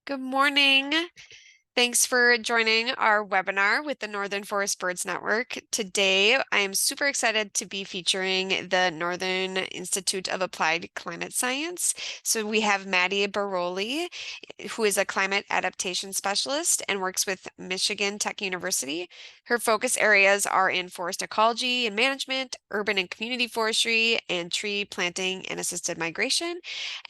Good morning. Thanks for joining our webinar with the Northern Forest Birds Network. Today, I am super excited to be featuring the Northern Institute of Applied Climate Science. So we have Maddy Baroli, who is a climate adaptation specialist and works with Michigan Tech University. Her focus areas are in forest ecology and management, urban and community forestry, and tree planting and assisted migration.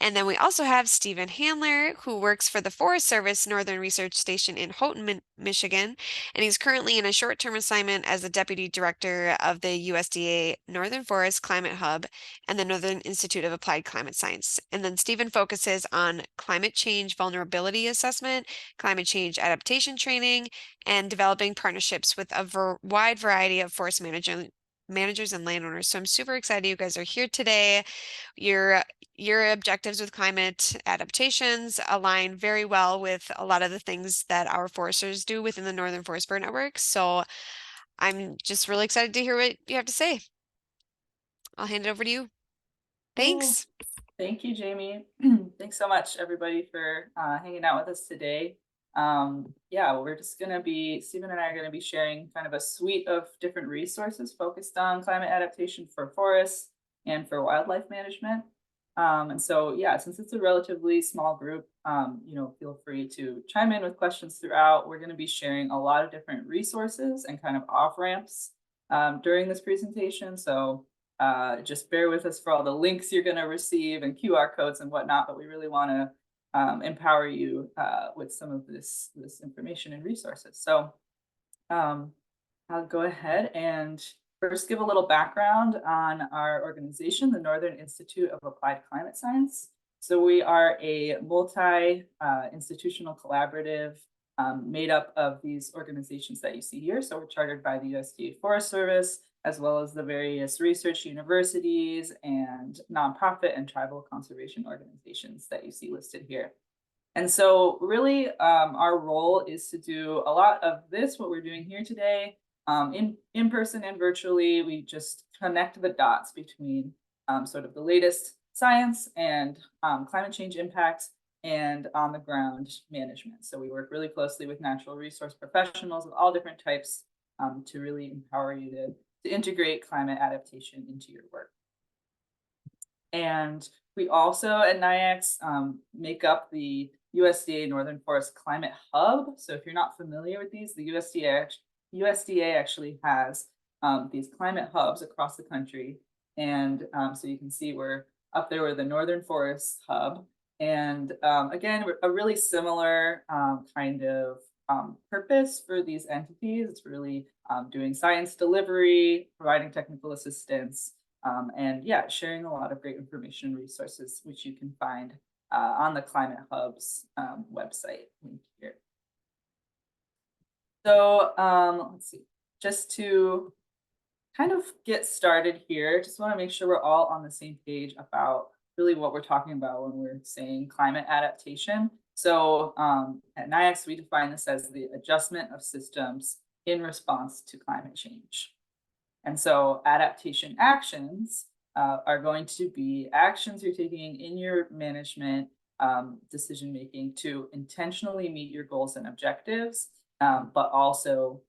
And then we also have Stephen Handler, who works for the Forest Service Northern Research Station in Houghton, Michigan, and he's currently in a short-term assignment as the Deputy Director of the USDA Northern Forest Climate Hub and the Northern Institute of Applied Climate Science. And then Stephen focuses on climate change vulnerability assessment, climate change adaptation training, and developing partnerships with a wide variety of forest managers and landowners. So I'm super excited you guys are here today. Your objectives with climate adaptations align very well with a lot of the things that our foresters do within the Northern Forest Bird Network. So I'm just really excited to hear what you have to say. I'll hand it over to you. Cool. Thanks. Thank you, Jamie. Thanks so much, everybody, for hanging out with us today. Yeah, we're just going to be, Stephen and I are going to be sharing kind of a suite of different resources focused on climate adaptation for forests and for wildlife management. And so, yeah, since it's a relatively small group, feel free to chime in with questions throughout. We're going to be sharing a lot of different resources and kind of off ramps during this presentation. So just bear with us for all the links you're going to receive and QR codes and whatnot, but we really want to empower you with some of this information and resources. So I'll go ahead and first give a little background on our organization, the Northern Institute of Applied Climate Science. So we are a multi-institutional collaborative made up of these organizations that you see here. So we're chartered by the USDA Forest Service, as well as the various research universities and nonprofit and tribal conservation organizations that you see listed here. And so really our role is to do a lot of this, what we're doing here today, in person and virtually. We just connect the dots between sort of the latest science and climate change impacts and on the ground management. So we work really closely with natural resource professionals of all different types to really empower you to integrate climate adaptation into your work. And we also at NIACS make up the USDA Northern Forest Climate Hub. So if you're not familiar with these, the USDA actually has these climate hubs across the country. And so you can see we're up there with the Northern Forest Hub. And again, a really similar kind of purpose for these entities. It's really doing science delivery, providing technical assistance, and yeah, sharing a lot of great information and resources, which you can find on the Climate Hub's website link here. So let's see, just to kind of get started here, just want to make sure we're all on the same page about really what we're talking about when we're saying climate adaptation. So at NIACS, we define this as the adjustment of systems in response to climate change. And so adaptation actions are going to be actions you're taking in your management decision-making to intentionally meet your goals and objectives, but also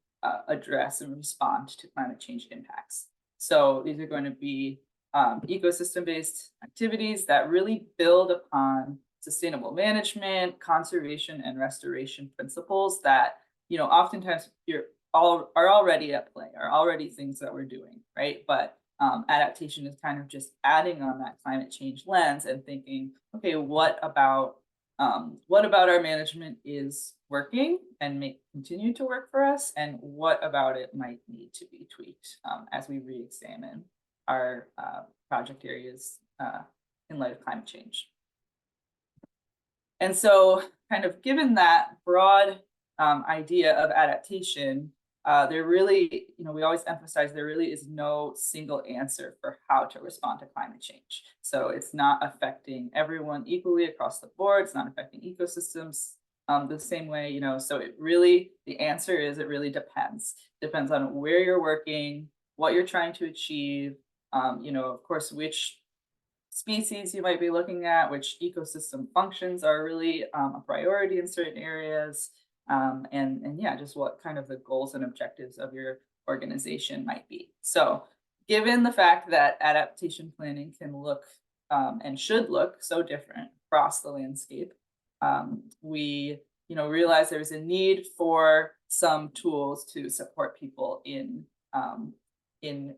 address and respond to climate change impacts. So these are going to be ecosystem-based activities that really build upon sustainable management, conservation, and restoration principles that, oftentimes are already at play, are already things that we're doing, right? But adaptation is kind of just adding on that climate change lens and thinking, okay, what about our management is working and may continue to work for us, and what about it might need to be tweaked as we re-examine our project areas in light of climate change. And so kind of given that broad idea of adaptation, there really, we always emphasize there really is no single answer for how to respond to climate change. So it's not affecting everyone equally across the board. It's not affecting ecosystems the same way, so the answer is it really depends. Depends on where you're working, what you're trying to achieve, of course, which species you might be looking at, which ecosystem functions are really a priority in certain areas, and yeah, just what kind of the goals and objectives of your organization might be. So given the fact that adaptation planning can look and should look so different across the landscape, we realize there's a need for some tools to support people in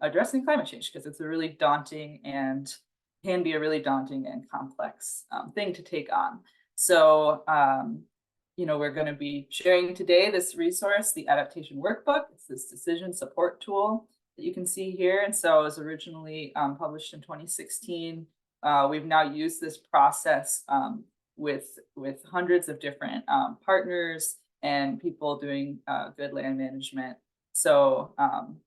addressing climate change, because it's a really daunting and can be a really daunting and complex thing to take on. So, we're going to be sharing today this resource, the Adaptation Workbook. It's this decision support tool that you can see here. And so it was originally published in 2016. We've now used this process with hundreds of different partners and people doing good land management. So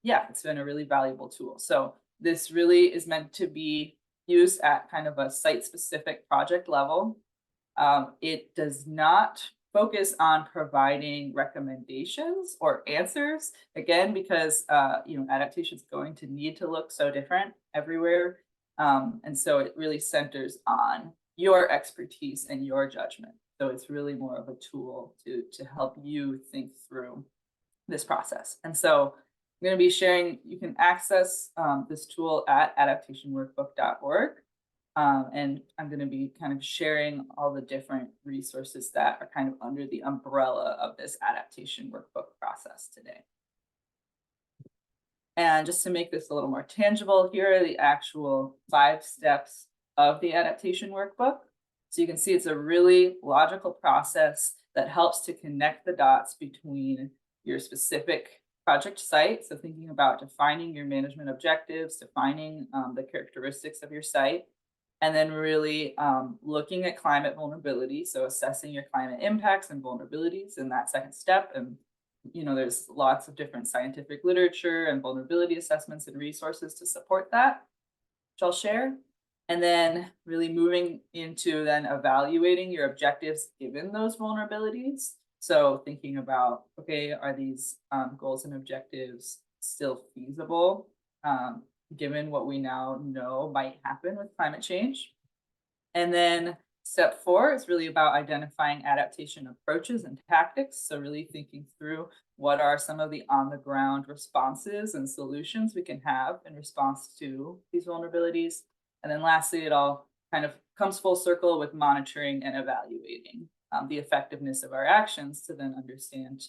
yeah, it's been a really valuable tool. So this really is meant to be used at kind of a site-specific project level. It does not focus on providing recommendations or answers, again, because adaptation is going to need to look so different everywhere. And so it really centers on your expertise and your judgment. So it's really more of a tool to help you think through this process. And so I'm going to be sharing, you can access this tool at adaptationworkbook.org. And I'm going to be kind of sharing all the different resources that are kind of under the umbrella of this adaptation workbook process today. And just to make this a little more tangible, here are the actual 5 steps of the adaptation workbook. So you can see it's a really logical process that helps to connect the dots between your specific project site. So thinking about defining your management objectives, defining the characteristics of your site, and then really looking at climate vulnerability. So assessing your climate impacts and vulnerabilities in that second step. And there's lots of different scientific literature and vulnerability assessments and resources to support that, which I'll share. And then really moving into then evaluating your objectives given those vulnerabilities. So thinking about, okay, are these goals and objectives still feasible given what we now know might happen with climate change? And then step 4 is really about identifying adaptation approaches and tactics. So really thinking through what are some of the on-the-ground responses and solutions we can have in response to these vulnerabilities. And then lastly, it all kind of comes full circle with monitoring and evaluating the effectiveness of our actions to then understand,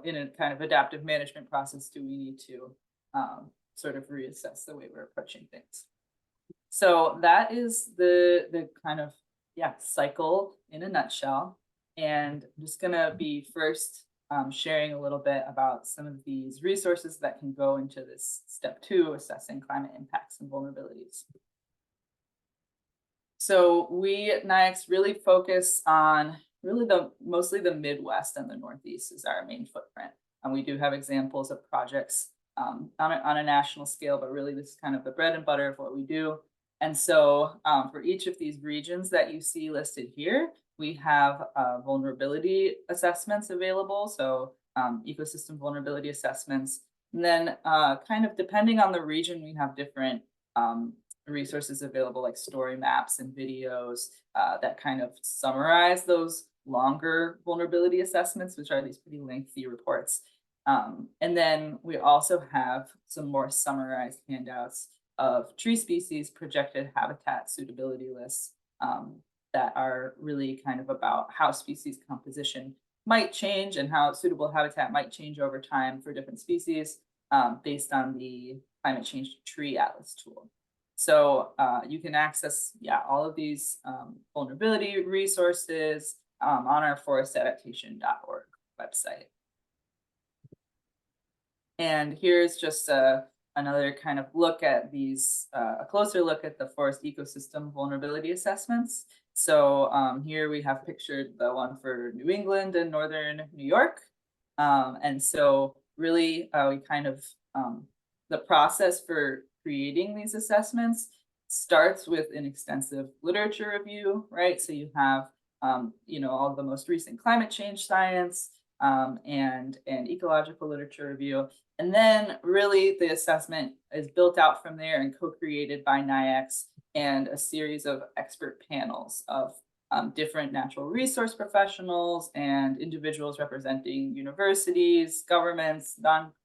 in a kind of adaptive management process, do we need to sort of reassess the way we're approaching things. So that is the kind of, cycle in a nutshell. And I'm just going to be first sharing a little bit about some of these resources that can go into this step 2, assessing climate impacts and vulnerabilities. So we at NIACS really focus on mostly the Midwest and the Northeast is our main footprint. And we do have examples of projects on a national scale, but really this is kind of the bread and butter of what we do. And so for each of these regions that you see listed here, we have vulnerability assessments available. So ecosystem vulnerability assessments. And then kind of depending on the region, we have different resources available like story maps and videos that kind of summarize those longer vulnerability assessments, which are these pretty lengthy reports. And then we also have some more summarized handouts of tree species projected habitat suitability lists that are really kind of about how species composition might change and how suitable habitat might change over time for different species based on the Climate Change Tree Atlas tool. So you can access, all of these vulnerability resources on our forestadaptation.org website. And here's just another kind of look at these, a closer look at the forest ecosystem vulnerability assessments. So here we have pictured the one for New England and Northern New York. And so really we kind of, the process for creating these assessments starts with an extensive literature review, right? So you have, all the most recent climate change science and ecological literature review. And then really the assessment is built out from there and co-created by NIACS and a series of expert panels of different natural resource professionals and individuals representing universities, governments,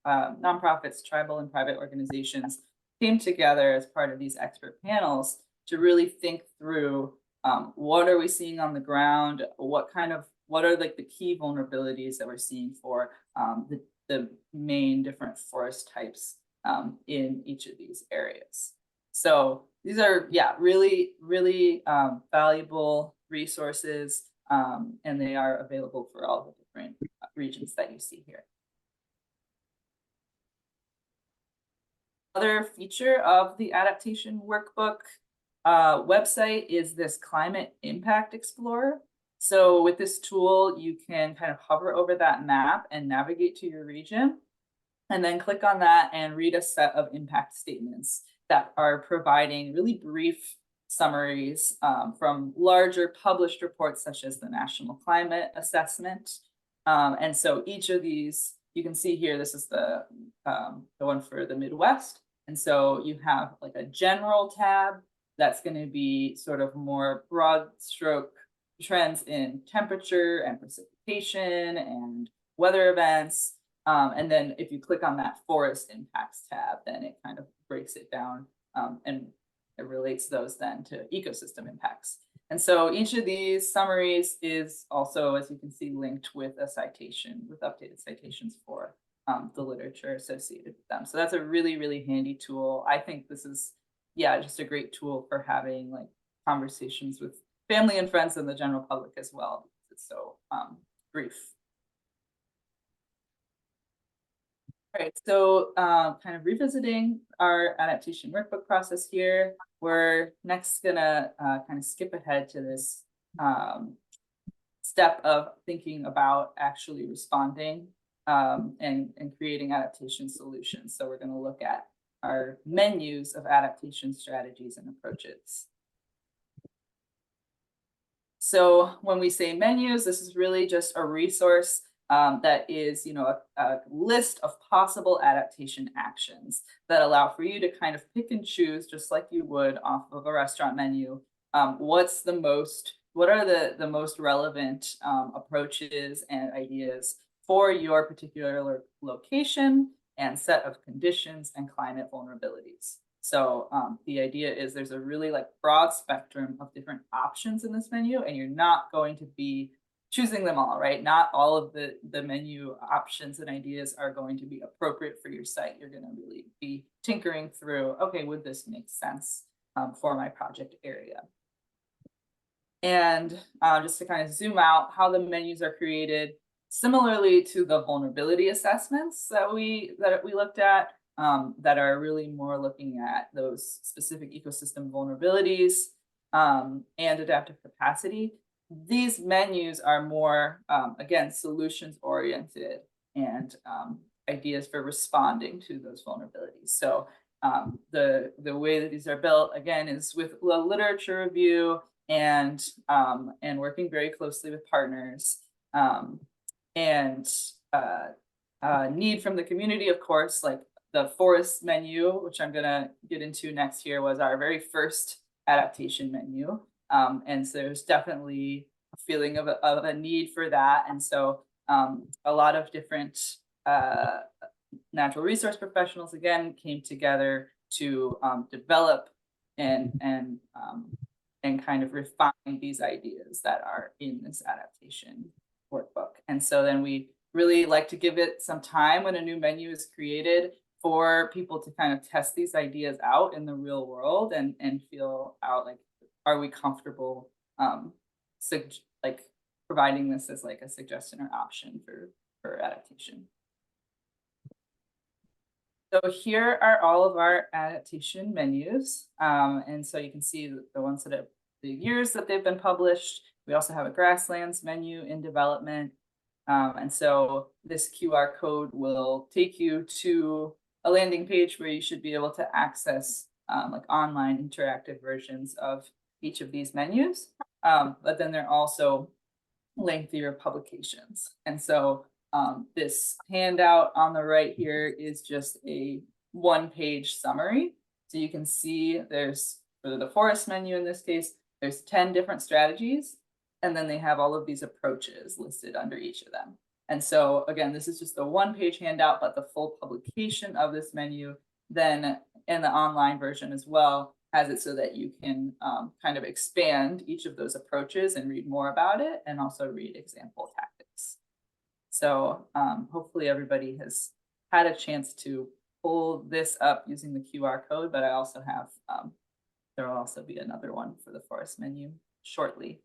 nonprofits, tribal and private organizations came together as part of these expert panels to really think through what are we seeing on the ground, what are like the key vulnerabilities that we're seeing for the main different forest types in each of these areas. So these are, yeah, really, really valuable resources, and they are available for all the different regions that you see here. Another feature of the Adaptation Workbook website is this Climate Impact Explorer. So with this tool, you can kind of hover over that map and navigate to your region, and then click on that and read a set of impact statements that are providing really brief summaries from larger published reports such as the National Climate Assessment. And so each of these, you can see here, this is the one for the Midwest. And so you have like a general tab that's going to be sort of more broad stroke trends in temperature and precipitation and weather events. And then if you click on that forest impacts tab, then it kind of breaks it down and it relates those then to ecosystem impacts. And so each of these summaries is also, as you can see, linked with a citation, with updated citations for the literature associated with them. So that's a really, really handy tool. I think this is, yeah, just a great tool for having like conversations with family and friends and the general public as well, because it's so brief. All right, so kind of revisiting our adaptation workbook process here, we're next gonna kind of skip ahead to this step of thinking about actually responding and creating adaptation solutions. So we're gonna look at our menus of adaptation strategies and approaches. So when we say menus, this is really just a resource that is, a list of possible adaptation actions that allow for you to kind of pick and choose, just like you would off of a restaurant menu. What are the most relevant approaches and ideas for your particular location and set of conditions and climate vulnerabilities? So the idea is there's a really like broad spectrum of different options in this menu, and you're not going to be choosing them all, right? Not all of the menu options and ideas are going to be appropriate for your site. You're going to really be tinkering through, okay, would this make sense for my project area? And just to kind of zoom out, how the menus are created, similarly to the vulnerability assessments that we looked at, that are really more looking at those specific ecosystem vulnerabilities and adaptive capacity. These menus are more, again, solutions oriented and ideas for responding to those vulnerabilities. So the way that these are built, again, is with a literature review and working very closely with partners and need from the community, of course. Like the forest menu, which I'm gonna get into next year, was our very first adaptation menu. And so there's definitely a feeling of a need for that. And so a lot of different natural resource professionals, again, came together to develop and kind of refine these ideas that are in this adaptation workbook. And so then we really like to give it some time when a new menu is created for people to kind of test these ideas out in the real world and feel out like, are we comfortable like providing this as like a suggestion or option for adaptation. So here are all of our adaptation menus. And so you can see the ones that have the years that they've been published. We also have a grasslands menu in development. And so this QR code will take you to a landing page where you should be able to access like online interactive versions of each of these menus. But then they're also lengthier publications. And so this handout on the right here is just a one-page summary. So you can see there's for the forest menu in this case, there's 10 different strategies, and then they have all of these approaches listed under each of them. And so again, this is just a one-page handout, but the full publication of this menu then in the online version as well has it so that you can kind of expand each of those approaches and read more about it, and also read example tactics. So hopefully everybody has had a chance to pull this up using the QR code, but I also have, there will also be another one for the forest menu shortly.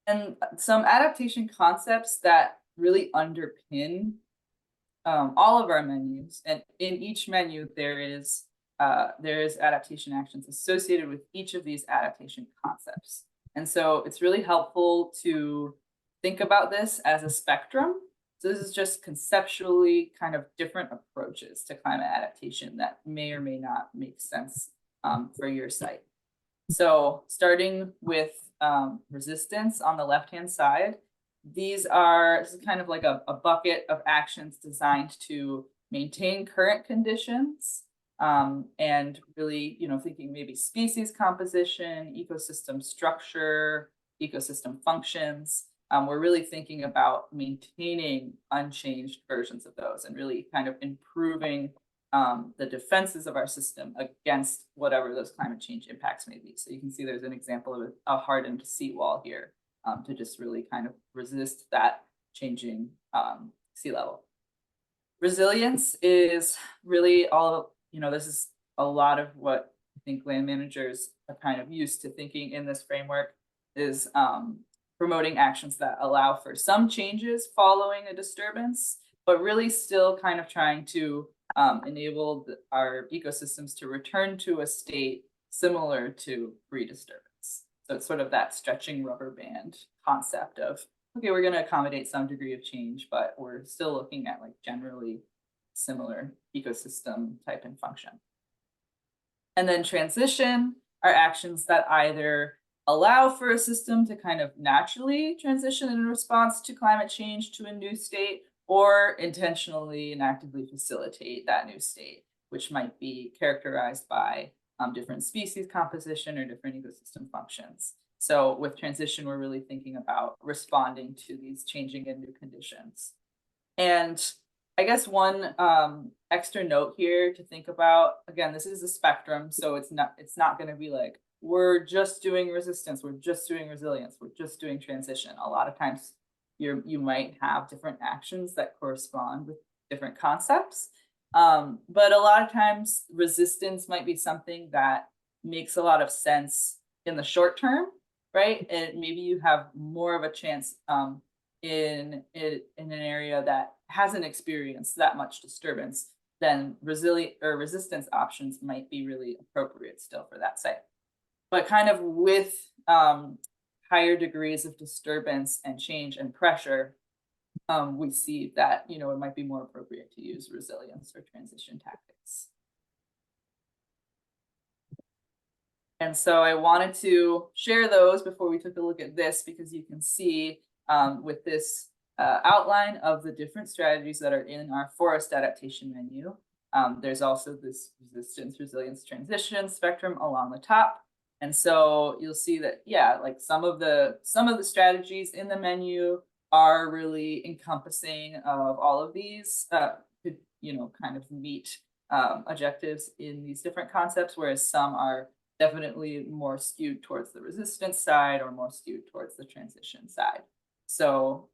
And some adaptation concepts that really underpin all of our menus, and in each menu there is adaptation actions associated with each of these adaptation concepts. And so it's really helpful to think about this as a spectrum. So this is just conceptually kind of different approaches to climate adaptation that may or may not make sense for your site. So starting with resistance on the left-hand side, this is kind of like a bucket of actions designed to maintain current conditions, and really, thinking maybe species composition, ecosystem structure, ecosystem functions. We're really thinking about maintaining unchanged versions of those and really kind of improving the defenses of our system against whatever those climate change impacts may be. So you can see there's an example of a hardened seawall here to just really kind of resist that changing sea level. Resilience is really this is a lot of what I think land managers are kind of used to thinking in this framework, is promoting actions that allow for some changes following a disturbance, but really still kind of trying to enable our ecosystems to return to a state similar to pre-disturbance. So it's sort of that stretching rubber band concept of, okay, we're going to accommodate some degree of change, but we're still looking at like generally similar ecosystem type and function. And then transition are actions that either allow for a system to kind of naturally transition in response to climate change to a new state, or intentionally and actively facilitate that new state, which might be characterized by different species composition or different ecosystem functions. So with transition, we're really thinking about responding to these changing and new conditions. And I guess one extra note here to think about, again, this is a spectrum, so it's not going to be like, we're just doing resistance, we're just doing resilience, we're just doing transition. A lot of times you might have different actions that correspond with different concepts. But a lot of times resistance might be something that makes a lot of sense in the short term, right? And maybe you have more of a chance in an area that hasn't experienced that much disturbance, then resilient or resistance options might be really appropriate still for that site. But kind of with higher degrees of disturbance and change and pressure, we see that it might be more appropriate to use resilience or transition tactics. And so I wanted to share those before we took a look at this, because you can see with this outline of the different strategies that are in our forest adaptation menu. There's also this resistance, resilience, transition spectrum along the top. And so you'll see that, yeah, like some of the strategies in the menu are really encompassing of all of these, kind of meet objectives in these different concepts, whereas some are definitely more skewed towards the resistance side or more skewed towards the transition side. So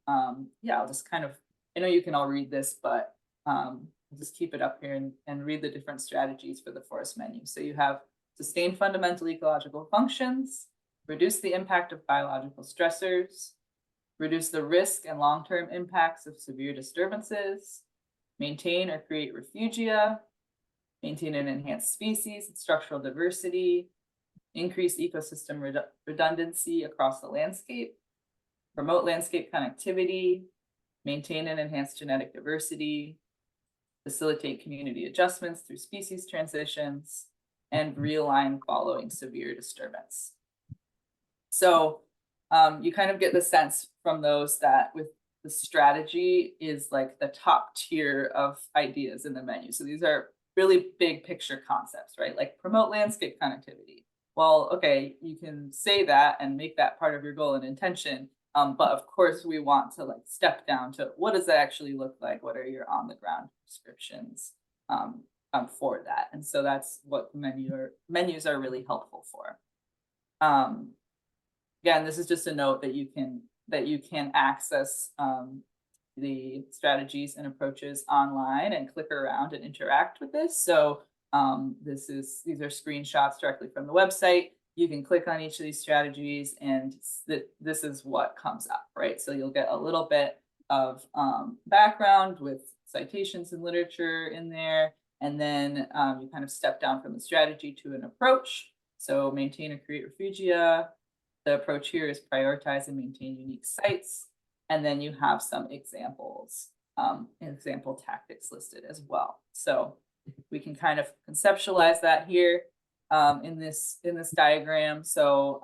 yeah, I'll just kind of, I know you can all read this, but I'll just keep it up here and read the different strategies for the forest menu. So you have sustain fundamental ecological functions, reduce the impact of biological stressors, reduce the risk and long-term impacts of severe disturbances, maintain or create refugia, maintain and enhance species and structural diversity, increase ecosystem redundancy across the landscape, promote landscape connectivity, maintain and enhance genetic diversity, facilitate community adjustments through species transitions, and realign following severe disturbance. So you kind of get the sense from those that with the strategy is like the top tier of ideas in the menu. So these are really big picture concepts, right? Like promote landscape connectivity. Well, okay, you can say that and make that part of your goal and intention. But of course, we want to like step down to what does that actually look like? What are your on the ground prescriptions for that? And so that's what menus are really helpful for. Again, this is just a note that you can access the strategies and approaches online and click around and interact with this. So these are screenshots directly from the website. You can click on each of these strategies and this is what comes up, right? So you'll get a little bit of background with citations and literature in there. And then you kind of step down from the strategy to an approach. So maintain or create refugia. The approach here is prioritize and maintain unique sites. And then you have some examples, example tactics listed as well. So we can kind of conceptualize that here in this diagram. So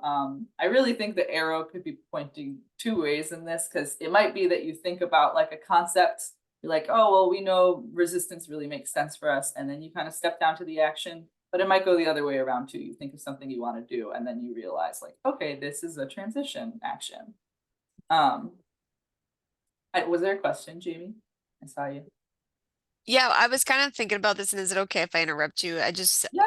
I really think the arrow could be pointing two ways in this, because it might be that you think about like a concept, you're like, oh, well, we know resistance really makes sense for us. And then you kind of step down to the action, but it might go the other way around too. You think of something you want to do, and then you realize like, okay, this is a transition action. Was there a question, Jamie? I saw you. Yeah, I was kind of thinking about this, and is it okay if I interrupt you? Yeah, go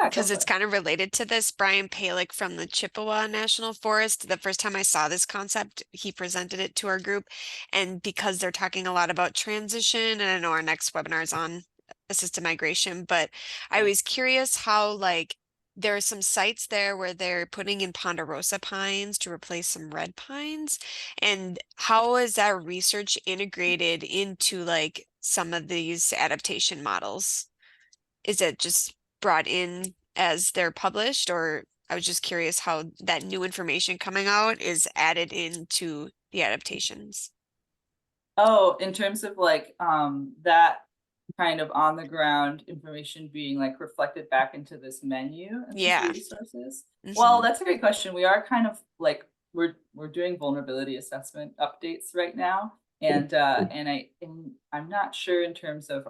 Because for it's it. kind of related to this. Brian Palick from the Chippewa National Forest, the first time I saw this concept, he presented it to our group. And because they're talking a lot about transition, and I know our next webinar is on assisted migration, but I Yeah. was curious how, like, there are some sites there where they're putting in ponderosa pines to replace some red pines. And how is that research integrated into like some of these adaptation models? Is it just brought in as they're published, or I was just curious how that new information coming out is added into the adaptations. Oh, in terms of like that kind of on the ground information being like reflected back into this menu and these Yeah. resources. Well, Hmm. that's a great question. We are kind of like we're doing vulnerability assessment updates right now. And I'm not sure in terms of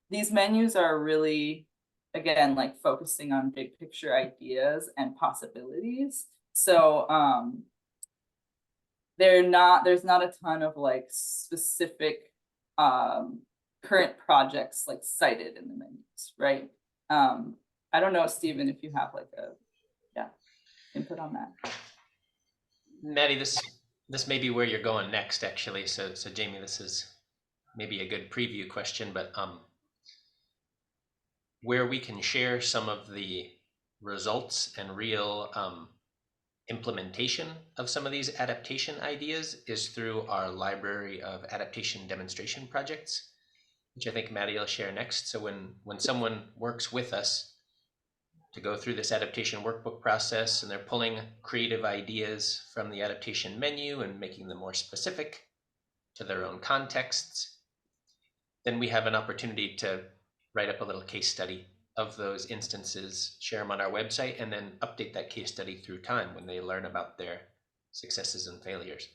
these menus are really again like focusing on big picture ideas and possibilities. So there's not a ton of like specific current projects like cited in the menus, right? I don't know, Stephen, if you have like a input on that. Maddy, this may be where you're going next, actually. So Jamie, this is maybe a good preview question, but where we can share some of the results and real implementation of some of these adaptation ideas is through our library of adaptation demonstration projects, which I think Maddy will share next. So when someone works with us to go through this adaptation workbook process and they're pulling creative ideas from the adaptation menu and making them more specific to their own contexts, then we have an opportunity to write up a little case study of those instances, share them on our website, and then update that case study through time when they learn about their successes and failures.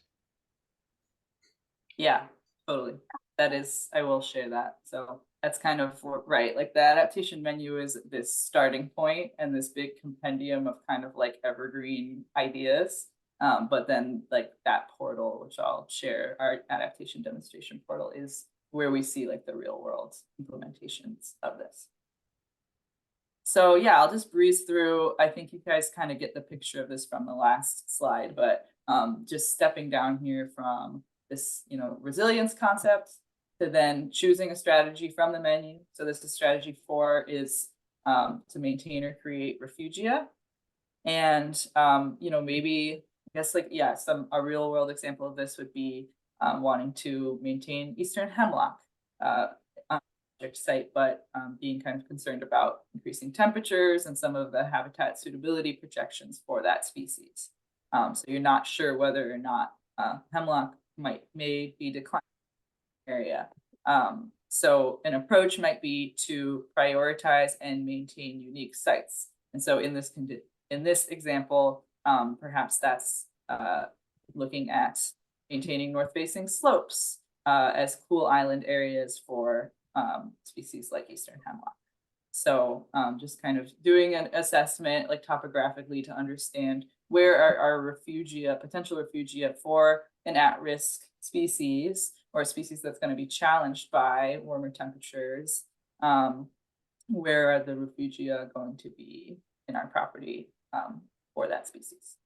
Yeah, totally. That is, I will share that. So that's kind of right. Like the adaptation menu is this starting point and this big compendium of kind of like evergreen ideas. But then like that portal, which I'll share, our adaptation demonstration portal, is where we see like the real world implementations of this. So yeah, I'll just breeze through. I think you guys kind of get the picture of this from the last slide, but just stepping down here from this, resilience concept to then choosing a strategy from the menu. So this is strategy 4 is to maintain or create refugia. And, maybe I guess like, yeah, a real world example of this would be wanting to maintain Eastern hemlock project site, but being kind of concerned about increasing temperatures and some of the habitat suitability projections for that species. So you're not sure whether or not hemlock may be declining area. So an approach might be to prioritize and maintain unique sites. And so in this example, perhaps that's looking at maintaining north-facing slopes as cool island areas for species like Eastern hemlock. So just kind of doing an assessment like topographically to understand where are our refugia, potential refugia for an at-risk species or a species that's going to be challenged by warmer temperatures. Where are the refugia going to be in our property for that species?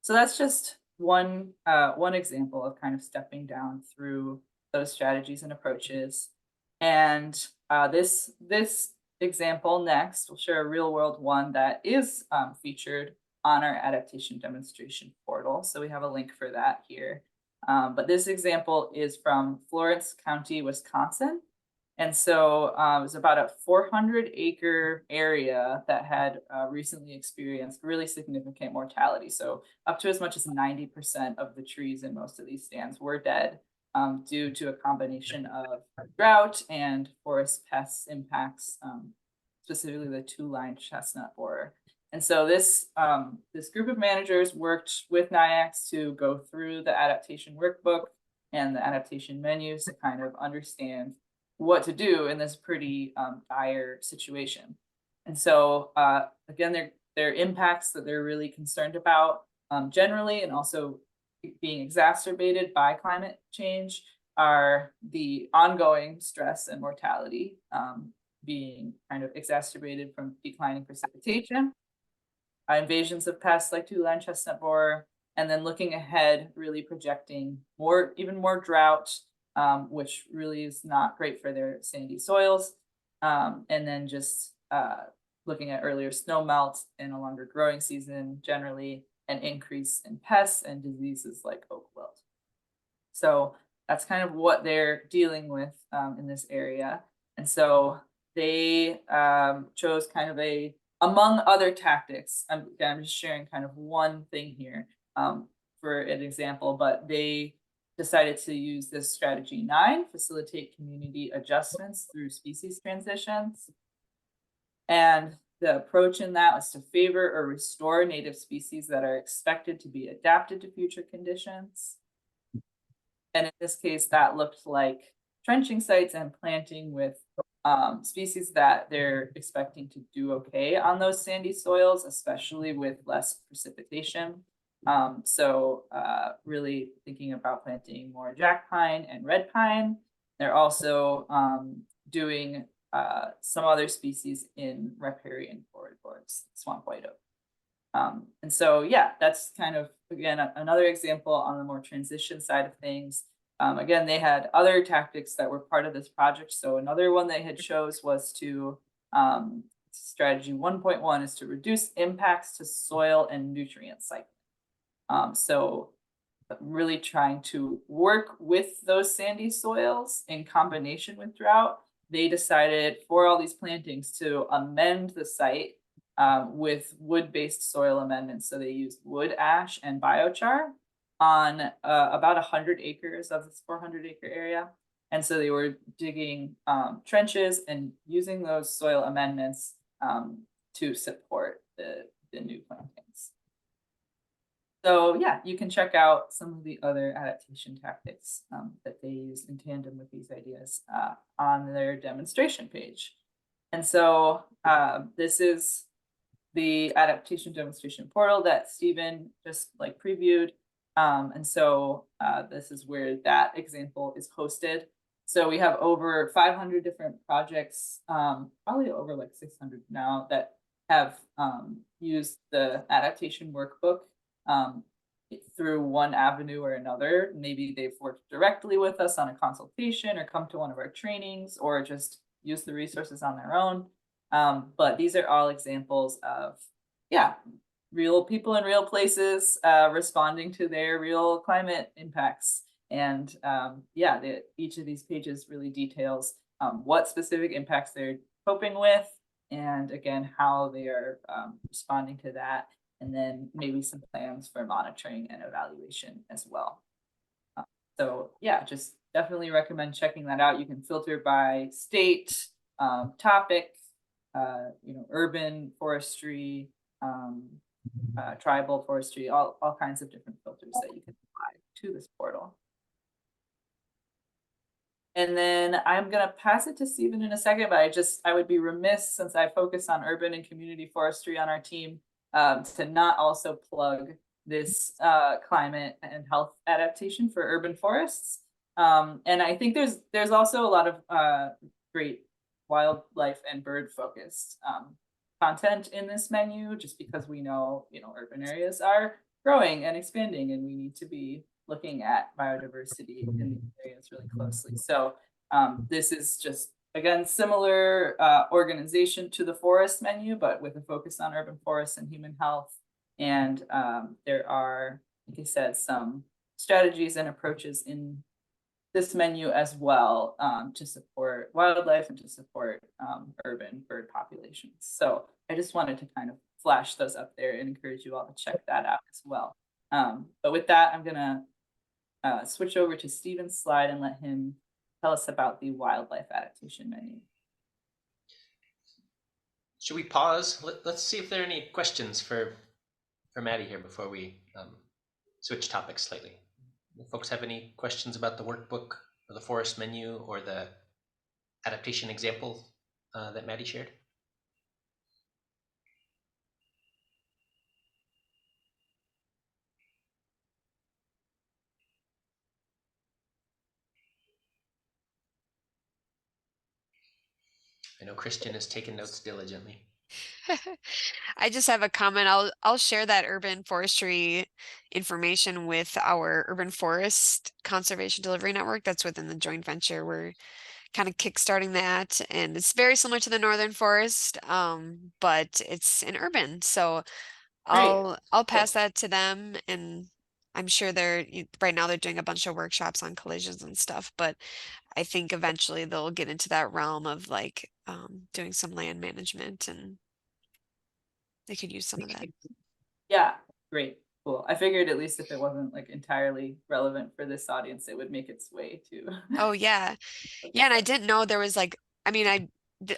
So that's just one example of kind of stepping down through those strategies and approaches. And this example next will share a real world one that is featured on our adaptation demonstration portal. So we have a link for that here. But this example is from Florence County, Wisconsin. And so it was about a 400-acre area that had recently experienced really significant mortality. So up to as much as 90% of the trees in most of these stands were dead due to a combination of drought and forest pests impacts, specifically the two-lined chestnut borer. And so this group of managers worked with NIACS to go through the adaptation workbook and the adaptation menus to kind of understand what to do in this pretty dire situation. And so again, their impacts that they're really concerned about generally, and also being exacerbated by climate change, are the ongoing stress and mortality being kind of exacerbated from declining precipitation, invasions of pests like two-lined chestnut borer, and then looking ahead, really projecting even more drought, which really is not great for their sandy soils. And then just looking at earlier snow melt and a longer growing season, generally an increase in pests and diseases like oak wilt. So that's kind of what they're dealing with in this area. And so they chose kind of among other tactics, I'm just sharing kind of one thing here for an example, but they decided to use this strategy 9, facilitate community adjustments through species transitions. And the approach in that was to favor or restore native species that are expected to be adapted to future conditions. And in this case, that looked like trenching sites and planting with species that they're expecting to do okay on those sandy soils, especially with less precipitation. So really thinking about planting more jack pine and red pine. They're also doing some other species in riparian corridors, swamp white oak. And so, yeah, that's kind of, again, another example on the more transition side of things. Again, they had other tactics that were part of this project. So another one they had chose was to, strategy 1.1 is to reduce impacts to soil and nutrient cycle. So really trying to work with those sandy soils in combination with drought. They decided for all these plantings to amend the site with wood-based soil amendments. So they used wood ash and biochar on about 100 acres of this 400-acre area. And so they were digging trenches and using those soil amendments to support the new plantings. So yeah, you can check out some of the other adaptation tactics that they use in tandem with these ideas on their demonstration page. And so this is the adaptation demonstration portal that Stephen just like previewed. And so this is where that example is hosted. So we have over 500 different projects, probably over like 600 now, that have used the adaptation workbook through one avenue or another. Maybe they've worked directly with us on a consultation or come to one of our trainings or just use the resources on their own. But these are all examples of, yeah, real people in real places responding to their real climate impacts. And yeah, each of these pages really details what specific impacts they're coping with, and again, how they are responding to that, and then maybe some plans for monitoring and evaluation as well. So yeah, just definitely recommend checking that out. You can filter by state, topic, urban forestry, tribal forestry, all kinds of different filters that you can apply to this portal. And then I'm gonna pass it to Stephen in a second, but I would be remiss, since I focus on urban and community forestry on our team, to not also plug this climate and health adaptation for urban forests. And I think there's also a lot of great wildlife and bird focused content in this menu, just because we know, urban areas are growing and expanding, and we need to be looking at biodiversity in these areas really closely. So this is just, again, similar organization to the forest menu, but with a focus on urban forests and human health. And there are, like I said, some strategies and approaches in this menu as well, to support wildlife and to support urban bird populations. So I just wanted to kind of flash those up there and encourage you all to check that out as well. But with that, I'm gonna switch over to Stephen's slide and let him tell us about the wildlife adaptation menu. Should we pause? Let's see if there are any questions for Maddy here before we switch topics slightly. Do folks have any questions about the workbook or the forest menu or the adaptation example that Maddy shared? I know Christian is taking notes diligently. I just have a comment. I'll share that urban forestry information with our urban forest conservation delivery network that's within the joint venture. We're kind of kickstarting that, and it's very similar to the Northern Forest, but it's an urban. So Great. I'll Cool. pass that to them, and I'm sure right now they're doing a bunch of workshops on collisions and stuff, but I think eventually they'll get into that realm of like doing some land management, and they could use some of that. Yeah, great. Cool. I figured at least if it wasn't like entirely relevant for this audience, it would make its way to. Oh yeah. Yeah, and I didn't know there was like, I mean,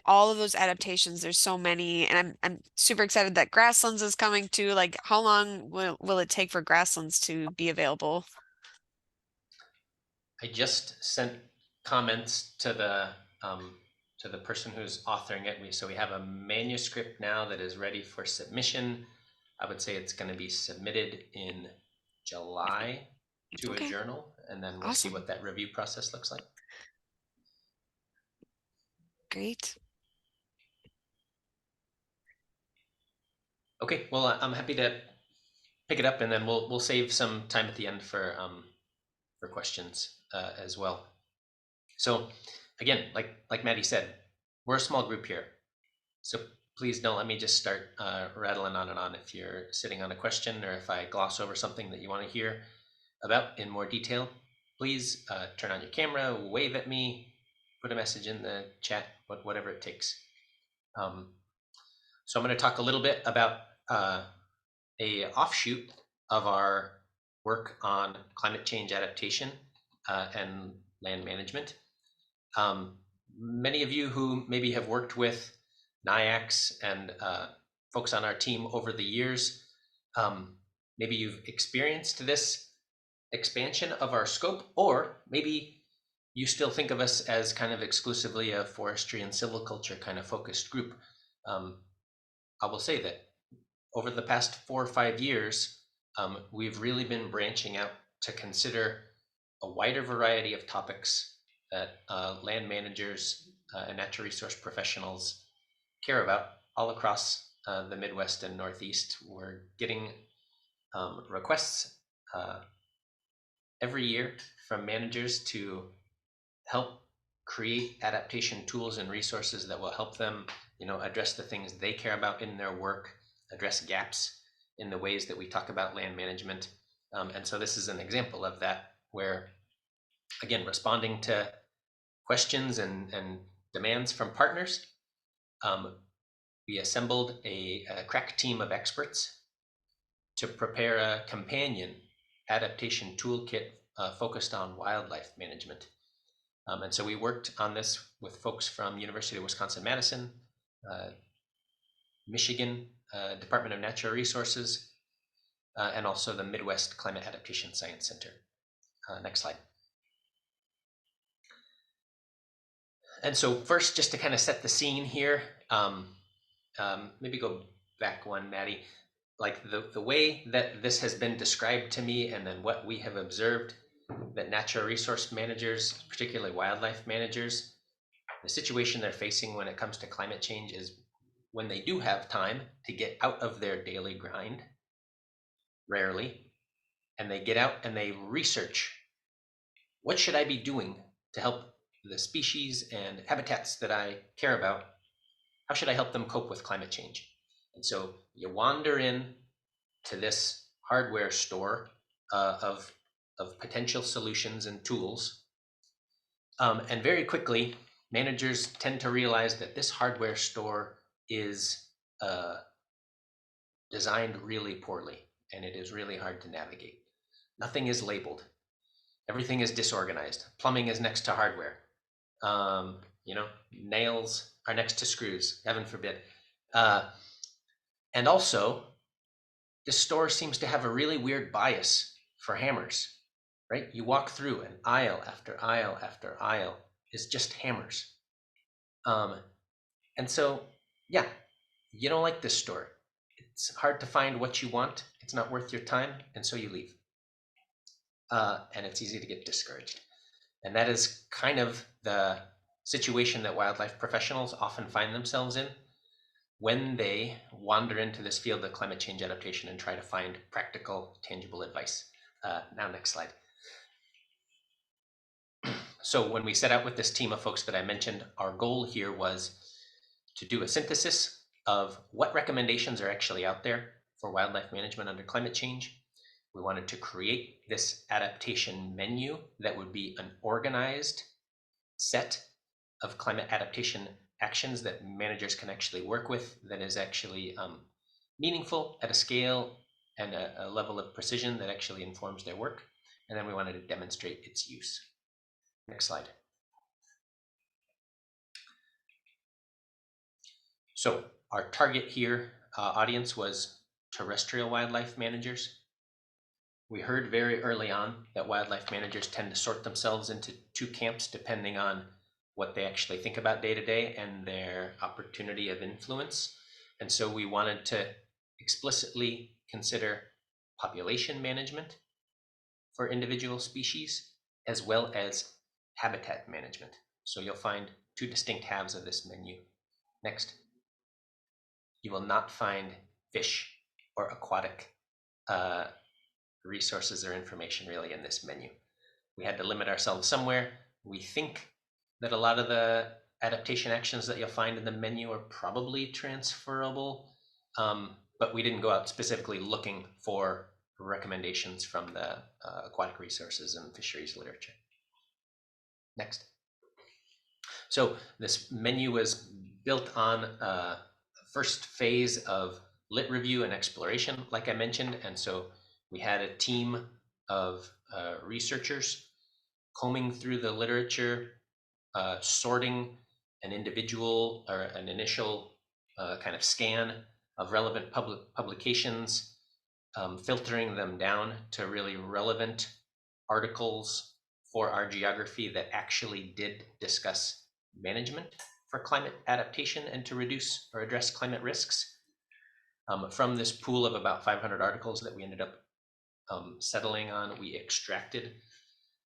all of those adaptations, there's so many, and I'm super excited that Grasslands is coming too. Like, how long will it take for Grasslands to be available? I just sent comments to the person who's authoring it. So we have a manuscript now that is ready for submission. I would say it's going to be submitted in July to a Okay, journal, and then we'll see awesome. what that review process looks like. Great. Okay, well, I'm happy to pick it up, and then we'll save some time at the end for questions as well. So again, like Maddy said, we're a small group here, so please don't let me just start rattling on and on if you're sitting on a question or if I gloss over something that you want to hear about in more detail. Please turn on your camera, wave at me, put a message in the chat, whatever it takes. So I'm going to talk a little bit about a offshoot of our work on climate change adaptation and land management. Many of you who maybe have worked with NIACS and folks on our team over the years, maybe you've experienced this expansion of our scope, or maybe you still think of us as kind of exclusively a forestry and silviculture kind of focused group. I will say that over the past 4 or 5 years, we've really been branching out to consider a wider variety of topics that land managers and natural resource professionals care about all across the Midwest and Northeast. We're getting requests every year from managers to help create adaptation tools and resources that will help them, address the things they care about in their work, address gaps in the ways that we talk about land management. And so this is an example of that, where, again, responding to questions and demands from partners, we assembled a crack team of experts to prepare a companion adaptation toolkit focused on wildlife management. And so we worked on this with folks from University of Wisconsin-Madison, Michigan Department of Natural Resources, and also the Midwest Climate Adaptation Science Center. Next slide. And so first, just to kind of set the scene here, maybe go back one, Maddy. Like the way that this has been described to me, and then what we have observed, that natural resource managers, particularly wildlife managers, the situation they're facing when it comes to climate change is when they do have time to get out of their daily grind, rarely, and they get out and they research, what should I be doing to help the species and habitats that I care about? How should I help them cope with climate change? And so you wander in to this hardware store of potential solutions and tools. And very quickly, managers tend to realize that this hardware store is designed really poorly, and it is really hard to navigate. Nothing is labeled. Everything is disorganized. Plumbing is next to hardware. Nails are next to screws, heaven forbid. And also, this store seems to have a really weird bias for hammers, right? You walk through and aisle after aisle after aisle is just hammers. And so, yeah, you don't like this store. It's hard to find what you want. It's not worth your time. And so you leave. And it's easy to get discouraged. And that is kind of the situation that wildlife professionals often find themselves in when they wander into this field of climate change adaptation and try to find practical, tangible advice. Now, next slide. So when we set out with this team of folks that I mentioned, our goal here was to do a synthesis of what recommendations are actually out there for wildlife management under climate change. We wanted to create this adaptation menu that would be an organized set of climate adaptation actions that managers can actually work with, that is actually meaningful at a scale and a level of precision that actually informs their work. And then we wanted to demonstrate its use. Next slide. So our target here audience was terrestrial wildlife managers. We heard very early on that wildlife managers tend to sort themselves into two camps depending on what they actually think about day to day and their opportunity of influence. And so we wanted to explicitly consider population management for individual species as well as habitat management. So you'll find two distinct halves of this menu. Next. You will not find fish or aquatic resources or information really in this menu. We had to limit ourselves somewhere. We think that a lot of the adaptation actions that you'll find in the menu are probably transferable, but we didn't go out specifically looking for recommendations from the aquatic resources and fisheries literature. Next. So this menu was built on first phase of lit review and exploration, like I mentioned. And so we had a team of researchers combing through the literature, sorting an individual or an initial kind of scan of relevant publications, filtering them down to really relevant articles for our geography that actually did discuss management for climate adaptation and to reduce or address climate risks. From this pool of about 500 articles that we ended up settling on, we extracted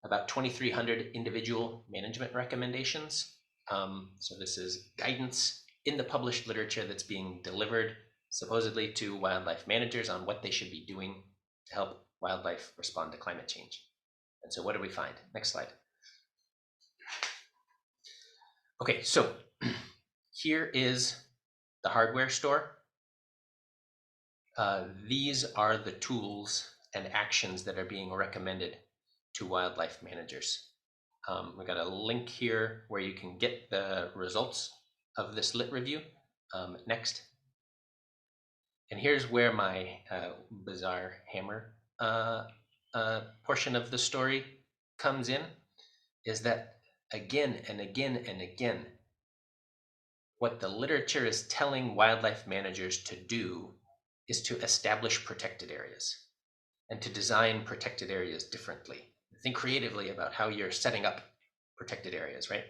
about 2,300 individual management recommendations. So this is guidance in the published literature that's being delivered supposedly to wildlife managers on what they should be doing to help wildlife respond to climate change. And so what did we find? Next slide. Okay, so here is the hardware store. These are the tools and actions that are being recommended to wildlife managers. We got a link here where you can get the results of this lit review. Next. And here's where my bizarre hammer portion of the story comes in, is that again and again and again, what the literature is telling wildlife managers to do is to establish protected areas and to design protected areas differently. Think creatively about how you're setting up protected areas, right?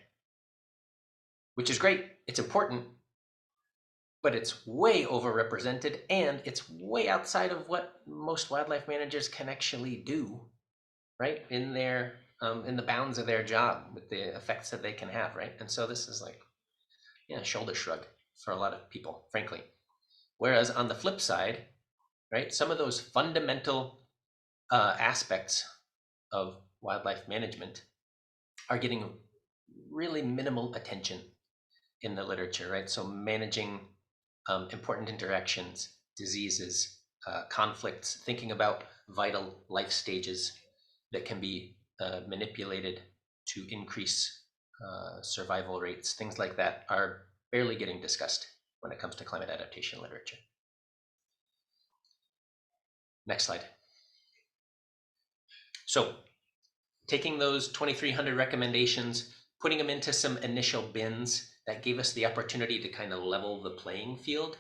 which is great. It's important, but it's way overrepresented and it's way outside of what most wildlife managers can actually do, right? In their in the bounds of their job with the effects that they can have, right? And so this is like, yeah, shoulder shrug for a lot of people, frankly. Whereas on the flip side, right, some of those fundamental aspects of wildlife management are getting really minimal attention in the literature, right? So managing important interactions, diseases, conflicts, thinking about vital life stages that can be manipulated to increase survival rates, things like that are barely getting discussed when it comes to climate adaptation literature. Next slide. So taking those 2,300 recommendations, putting them into some initial bins, that gave us the opportunity to kind of level the playing field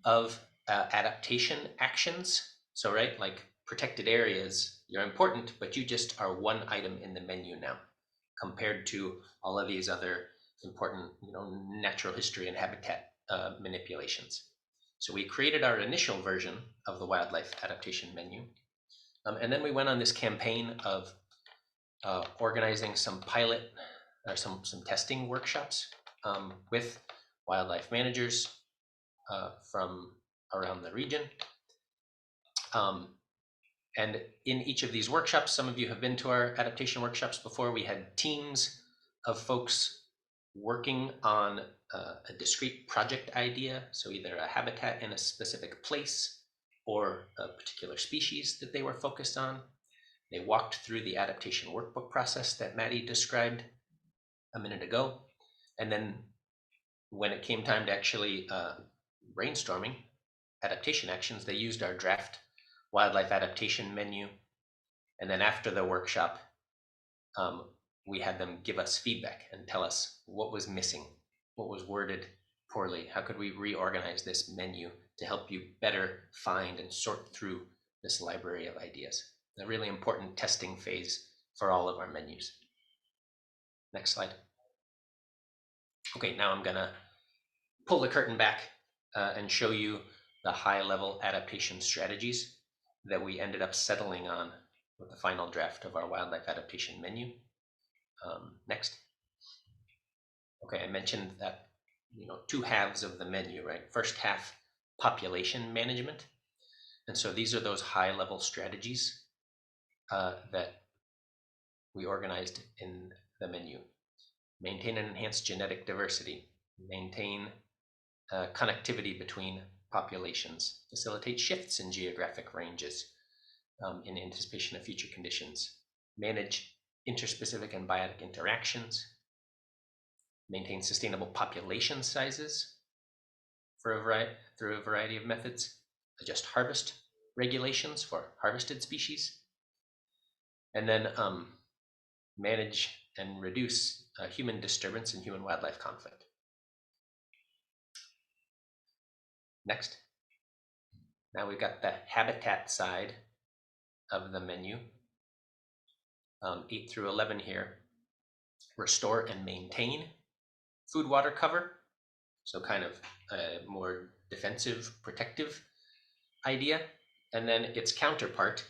of adaptation actions. So, right, like protected areas, you're important, but you just are one item in the menu now, compared to all of these other important, natural history and habitat manipulations. So we created our initial version of the wildlife adaptation menu. And then we went on this campaign of organizing some pilot or some testing workshops with wildlife managers from around the region. And in each of these workshops, some of you have been to our adaptation workshops before, we had teams of folks working on a discrete project idea. So either a habitat in a specific place or a particular species that they were focused on. They walked through the adaptation workbook process that Maddy described a minute ago. And then when it came time to actually brainstorming adaptation actions, they used our draft wildlife adaptation menu. And then after the workshop, we had them give us feedback and tell us what was missing, what was worded poorly, how could we reorganize this menu to help you better find and sort through this library of ideas. A really important testing phase for all of our menus. Next slide. Okay, now I'm gonna pull the curtain back and show you the high-level adaptation strategies that we ended up settling on with the final draft of our wildlife adaptation menu. Next. Okay, I mentioned that, two halves of the menu, right? First half, population management. And so these are those high-level strategies that we organized in the menu. Maintain and enhance genetic diversity, maintain connectivity between populations, facilitate shifts in geographic ranges in anticipation of future conditions, manage interspecific and biotic interactions, maintain sustainable population sizes through a variety of methods, adjust harvest regulations for harvested species, and then manage and reduce human disturbance and human-wildlife conflict. Next. Now we've got the habitat side of the menu, 8 through 11 here. Restore and maintain food water cover, so kind of a more defensive, protective idea. And then its counterpart,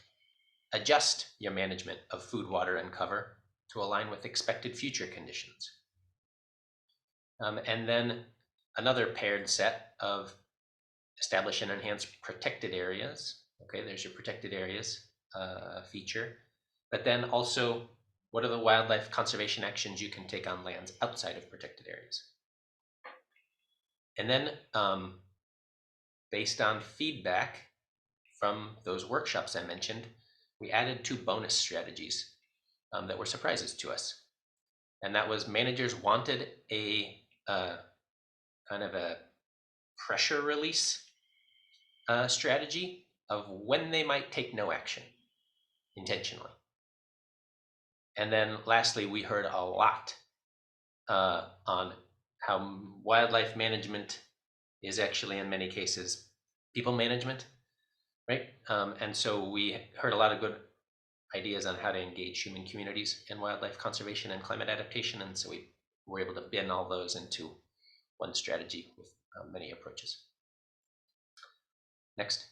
adjust your management of food, water, and cover to align with expected future conditions. And then another paired set of establish and enhance protected areas. Okay, there's your protected areas feature. But then also, what are the wildlife conservation actions you can take on lands outside of protected areas? And then, based on feedback from those workshops I mentioned, we added 2 bonus strategies that were surprises to us. And that was, managers wanted a kind of a pressure release strategy of when they might take no action intentionally. And then lastly, we heard a lot on how wildlife management is actually in many cases people management, right? And so we heard a lot of good ideas on how to engage human communities in wildlife conservation and climate adaptation. And so we we're able to bin all those into one strategy with many approaches. Next.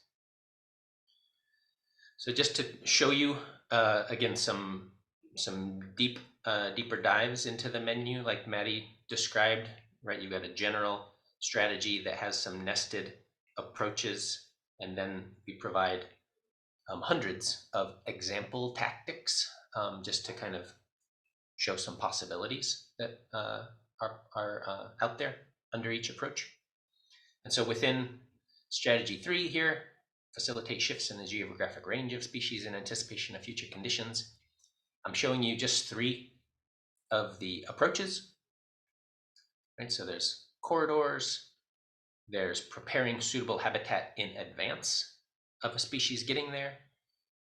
So just to show you again some deeper dives into the menu, like Maddy described, right? You've got a general strategy that has some nested approaches, and then we provide hundreds of example tactics just to kind of show some possibilities that are out there under each approach. And so within strategy 3 here, facilitate shifts in the geographic range of species in anticipation of future conditions. I'm showing you just 3 of the approaches, right? So there's corridors, there's preparing suitable habitat in advance of a species getting there,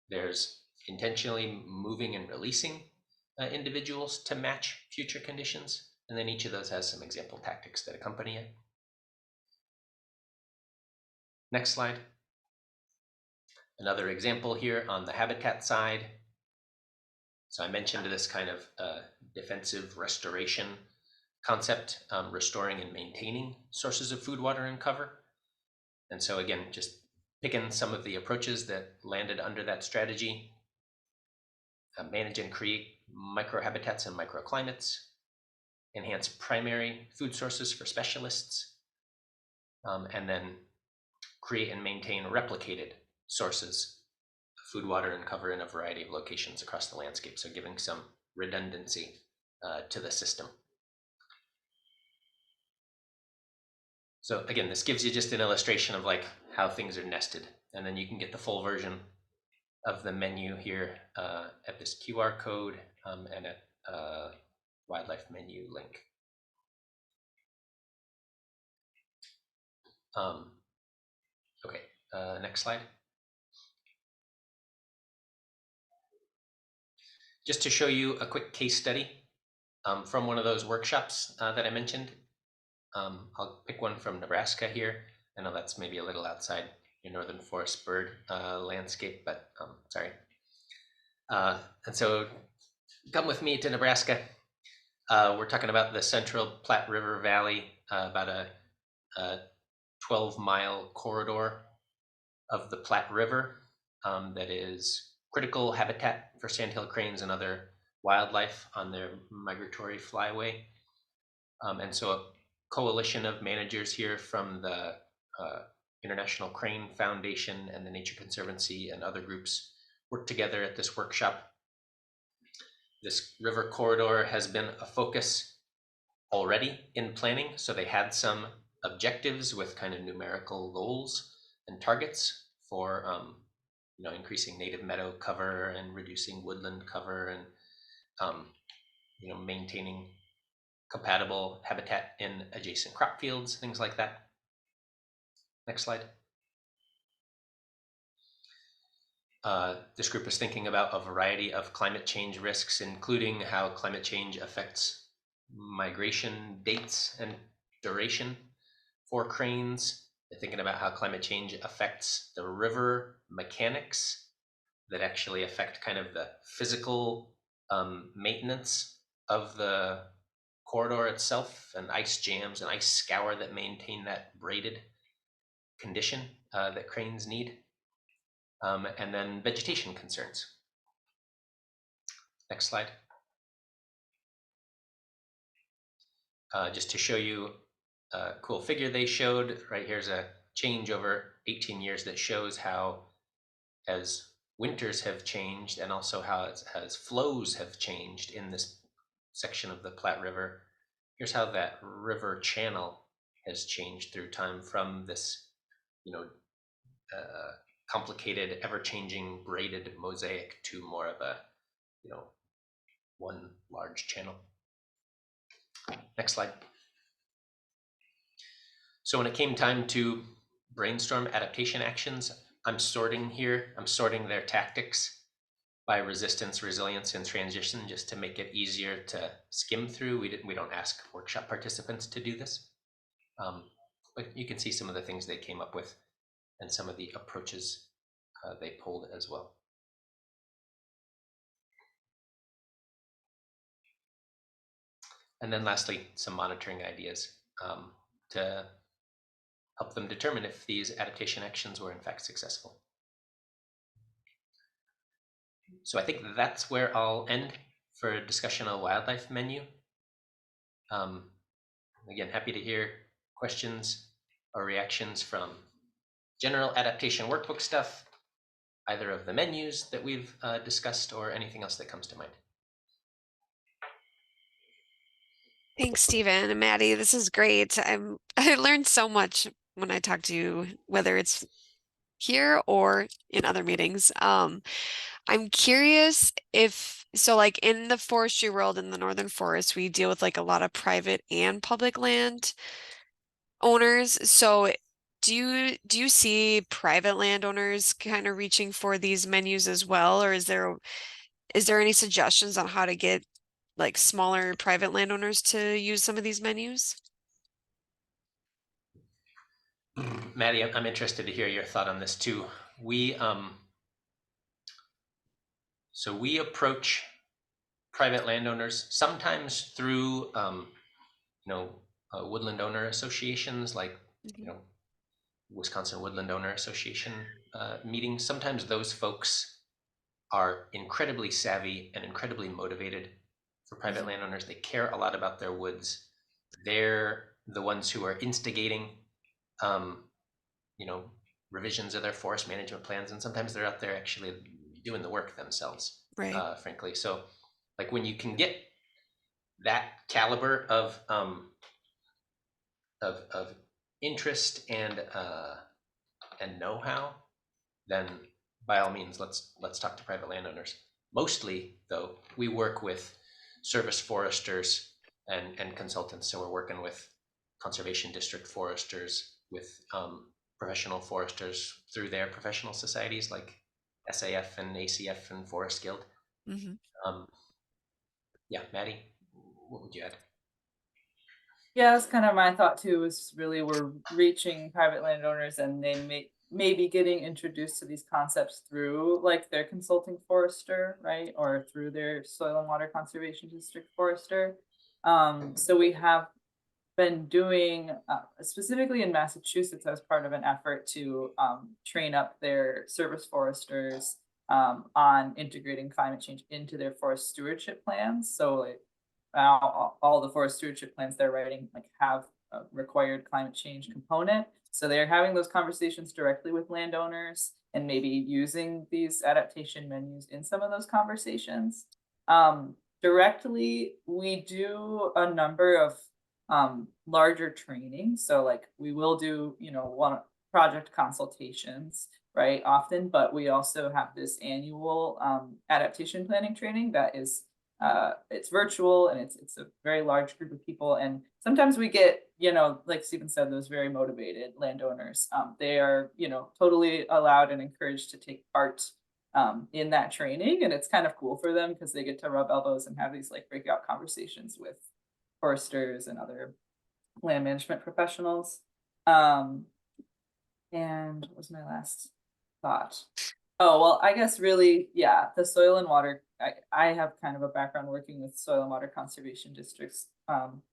there's intentionally moving and releasing individuals to match future conditions, and then each of those has some example tactics that accompany it. Next slide. Another example here on the habitat side. So I mentioned this kind of defensive restoration concept, restoring and maintaining sources of food, water, and cover. And so again, just picking some of the approaches that landed under that strategy. Manage and create microhabitats and microclimates. Enhance primary food sources for specialists. And then create and maintain replicated sources of food, water, and cover in a variety of locations across the landscape. So giving some redundancy to the system. So again, this gives you just an illustration of like how things are nested, and then you can get the full version of the menu here at this QR code and at wildlife menu link. Okay, next slide. Just to show you a quick case study from one of those workshops that I mentioned. I'll pick one from Nebraska here. I know that's maybe a little outside your northern forest bird landscape, but sorry. And so come with me to Nebraska. We're talking about the Central Platte River Valley, about a 12-mile corridor of the Platte River that is critical habitat for sandhill cranes and other wildlife on their migratory flyway. And so a coalition of managers here from the International Crane Foundation and the Nature Conservancy and other groups worked together at this workshop. This river corridor has been a focus already in planning, so they had some objectives with kind of numerical goals and targets for increasing native meadow cover and reducing woodland cover and maintaining compatible habitat in adjacent crop fields, things like that. Next slide. This group is thinking about a variety of climate change risks, including how climate change affects migration dates and duration for cranes. They're thinking about how climate change affects the river mechanics that actually affect kind of the physical maintenance of the corridor itself, and ice jams and ice scour that maintain that braided condition that cranes need. And then vegetation concerns. Next slide. Just to show you a cool figure they showed, right here's a change over 18 years that shows how as winters have changed and also how as flows have changed in this section of the Platte River, here's how that river channel has changed through time from this, complicated, ever-changing braided mosaic to more of a, one large channel. Next slide. So when it came time to brainstorm adaptation actions, I'm sorting their tactics by resistance, resilience, and transition, just to make it easier to skim through. We don't ask workshop participants to do this, but you can see some of the things they came up with and some of the approaches they pulled as well. And then lastly, some monitoring ideas to help them determine if these adaptation actions were in fact successful. So I think that's where I'll end for a discussion on wildlife menu. Again, happy to hear questions or reactions from general adaptation workbook stuff, either of the menus that we've discussed or anything else that comes to mind. Thanks, Stephen and Maddie. This is great. I learned so much when I talk to you, whether it's here or in other meetings. I'm curious if so, like in the forestry world in the Northern Forest, we deal with like a lot of private and public land owners. So do you see private landowners kind of reaching for these menus as well, or is there any suggestions on how to get like smaller private landowners to use some of these menus? Maddy, I'm interested to hear your thought on this too. So we approach private landowners sometimes through woodland owner associations like Wisconsin Woodland Owner Association meetings. Sometimes those folks are incredibly savvy and incredibly motivated for private landowners. They care a lot about their woods. They're the ones who are instigating revisions of their forest management plans, and sometimes they're out there actually doing the work themselves, Right. frankly. So like when you can get that caliber of interest and know-how, then by all means let's talk to private landowners. Mostly though, we work with service foresters and consultants. So we're working with conservation district foresters, with professional foresters through their professional societies like SAF and ACF and Forest Guild. Yeah, Maddie, what would you add? Yeah, that's kind of my thought too, is really we're reaching private landowners and they may be getting introduced to these concepts through like their consulting forester, right? Or through their soil and water conservation district forester. So we have been doing, specifically in Massachusetts, as part of an effort to train up their service foresters on integrating climate change into their forest stewardship plans. So like all the forest stewardship plans they're writing like have a required climate change component. So they're having those conversations directly with landowners and maybe using these adaptation menus in some of those conversations. Directly, we do a number of larger training. So like we will do, one project consultations, right, often, but we also have this annual adaptation planning training that is it's virtual and it's a very large group of people. And sometimes we get, like Stephen said, those very motivated landowners. They are, totally allowed and encouraged to take part in that training. And it's kind of cool for them because they get to rub elbows and have these like breakout conversations with foresters and other land management professionals. And what was my last thought? Oh, well, I guess really, yeah, the soil and water, I have kind of a background working with soil and water conservation districts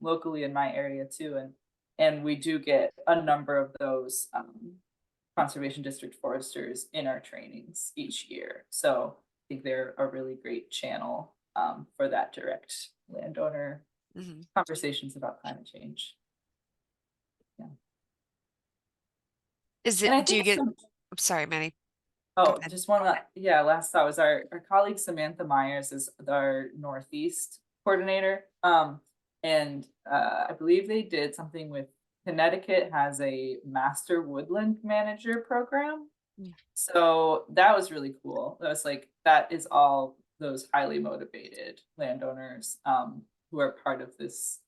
locally in my area too. And we do get a number of those conservation district foresters in our trainings each year. So I think they're a really great channel for that direct landowner conversations about climate change. Yeah. And I Do you think get, I'm sorry, Maddie. oh, just one last thought was our colleague Samantha Myers is our Northeast coordinator. And I believe they did something with Connecticut has a master woodland manager program. So that was really cool. That is all those highly motivated landowners who are part of this.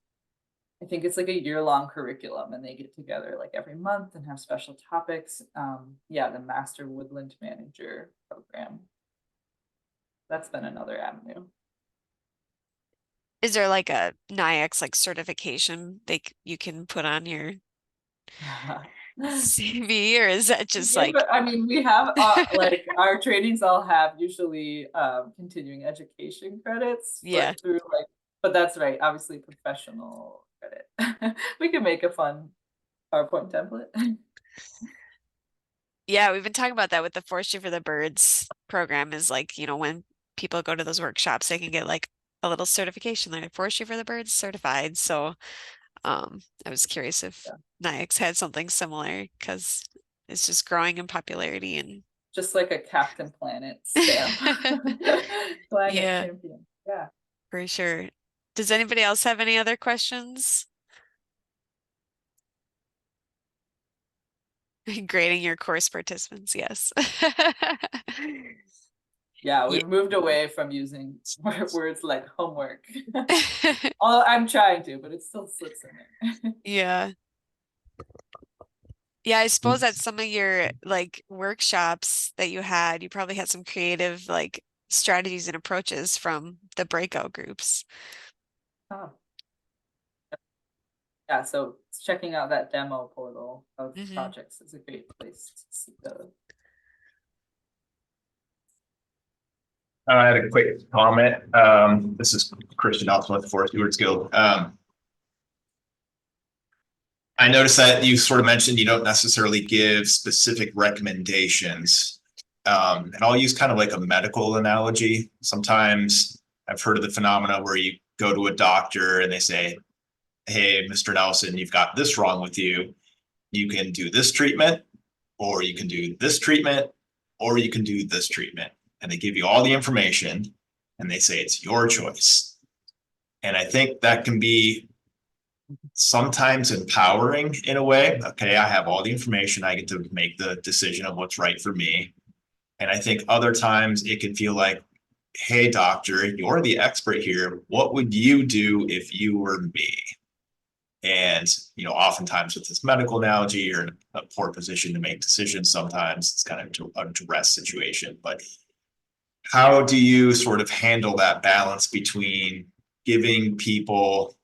I think it's like a year-long curriculum and they get together like every month and have special topics. Yeah, the Master Woodland Manager program. That's been another avenue. Is there like a NIACS like certification you can put on your CV, or is that just Yeah, like, but I mean, we have like our trainings all have usually continuing education credits, yeah, but through like But that's right, obviously professional credit. We can make a fun PowerPoint template. Yeah, we've been talking about that with the Forestry for the Birds program is like, when people go to those workshops, they can get like a little certification. They're like Forestry for the Birds certified. So I was curious if Yeah. NIACS had something similar because it's just growing in popularity and Just like a Captain Planet stamp. Climate yeah, champion. Yeah. for sure. Does anybody else have any other questions? Grading your course participants, yes. Yeah, Yeah. we've moved away from using words like homework. Although I'm trying to, but it still slips in there. Yeah. Yeah, I suppose at some of your like workshops that you had, you probably had some creative like strategies and approaches from the breakout groups. Oh, yeah, so checking out that demo portal of Hmm. projects is a great place to see those. I had a quick comment. This is Christian Nelson with the Forest Stewards Guild. I noticed that you sort of mentioned you don't necessarily give specific recommendations. And I'll use kind of like a medical analogy. Sometimes I've heard of the phenomena where you go to a doctor and they say, hey, Mr. Nelson, you've got this wrong with you. You can do this treatment, or you can do this treatment, or you can do this treatment. And they give you all the information and they say it's your choice. And I think that can be sometimes empowering in a way. Okay, I have all the information, I get to make the decision of what's right for me. And I think other times it can feel like, hey, doctor, you're the expert here. What would you do if you were me? And, oftentimes with this medical analogy, you're in a poor position to make decisions. Sometimes it's kind of a duress situation. But how do you sort of handle that balance between giving people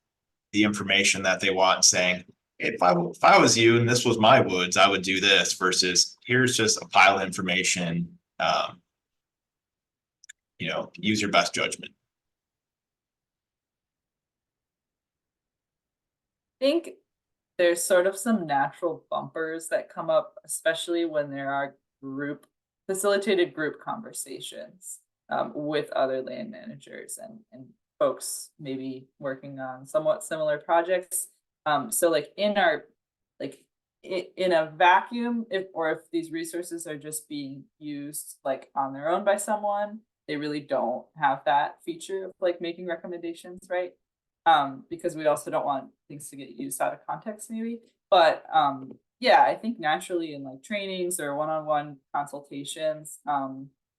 the information that they want and saying, if I was you and this was my woods, I would do this versus here's just a pile of information. Use your best judgment. I think there's sort of some natural bumpers that come up, especially when there are facilitated group conversations with other land managers and folks maybe working on somewhat similar projects. So like in a vacuum, if these resources are just being used like on their own by someone, they really don't have that feature of like making recommendations, right? Because we also don't want things to get used out of context maybe. But yeah, I think naturally in like trainings or one-on-one consultations,